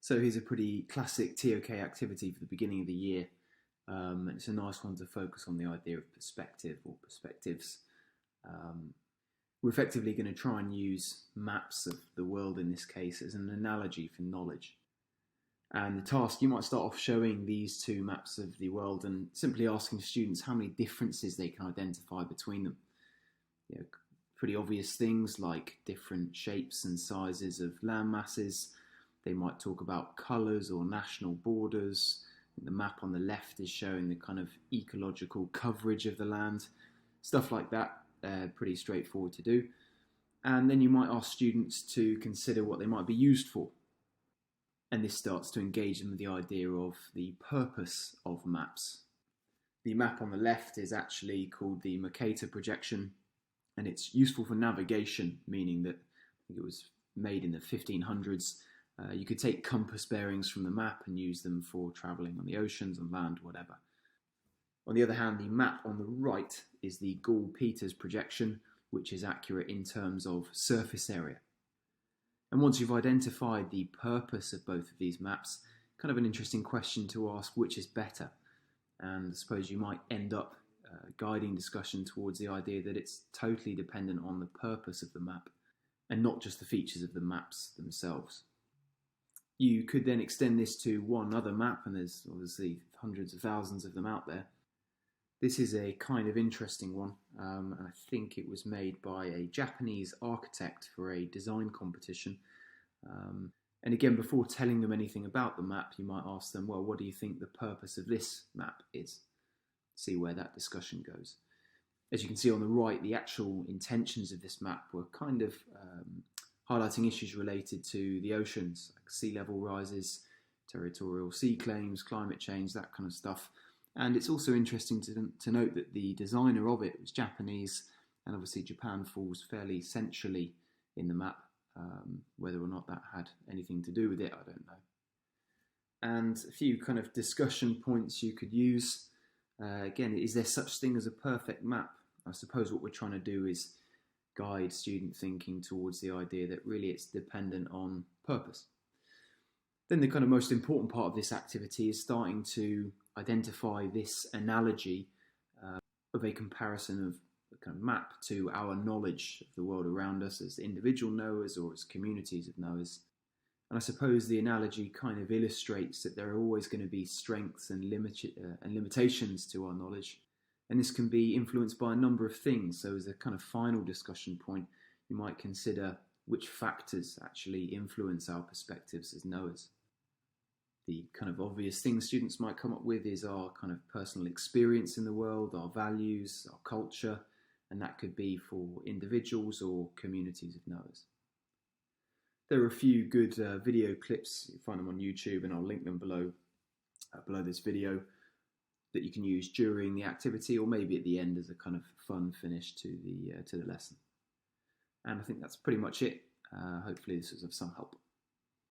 So here's a pretty classic TOK activity for the beginning of the year. And it's a nice one to focus on the idea of perspective or perspectives. We're effectively going to try and use maps of the world in this case as an analogy for knowledge. And the task, you might start off showing these two maps of the world and simply asking students how many differences they can identify between them. Pretty obvious things like different shapes and sizes of land masses. They might talk about colours or national borders. The map on the left is showing the kind of ecological coverage of the land. Stuff like that, pretty straightforward to do. And then you might ask students to consider what they might be used for. And this starts to engage them with the idea of the purpose of maps. The map on the left is actually called the Mercator Projection, and it's useful for navigation, meaning that I think it was made in the 1500s. You could take compass bearings from the map and use them for travelling on the oceans, on land, whatever. On the other hand, the map on the right is the Gall-Peters projection, which is accurate in terms of surface area. And once you've identified the purpose of both of these maps, kind of an interesting question to ask, which is better? And I suppose you might end up guiding discussion towards the idea that it's totally dependent on the purpose of the map and not just the features of the maps themselves. You could then extend this to one other map, and there's obviously hundreds of thousands of them out there. This is a kind of interesting one, and I think it was made by a Japanese architect for a design competition. And again, before telling them anything about the map, you might ask them, well, what do you think the purpose of this map is? See where that discussion goes. As you can see on the right, the actual intentions of this map were kind of highlighting issues related to the oceans, like sea level rises, territorial sea claims, climate change, that kind of stuff. And it's also interesting to note that the designer of it was Japanese, and obviously Japan falls fairly centrally in the map. Whether or not that had anything to do with it, I don't know. And a few kind of discussion points you could use. Again, is there such thing as a perfect map? I suppose what we're trying to do is guide student thinking towards the idea that really it's dependent on purpose. Then the kind of most important part of this activity is starting to identify this analogy of a comparison of a kind of map to our knowledge of the world around us as individual knowers or as communities of knowers. And I suppose the analogy kind of illustrates that there are always going to be strengths and limitations to our knowledge. And this can be influenced by a number of things. So as a kind of final discussion point, you might consider which factors actually influence our perspectives as knowers. The kind of obvious things students might come up with is our kind of personal experience in the world, our values, our culture, and that could be for individuals or communities of knowers. There are a few good video clips, you find them on YouTube, and I'll link them below this video, that you can use during the activity or maybe at the end as a kind of fun finish to the lesson. And I think that's pretty much it. Hopefully this was of some help.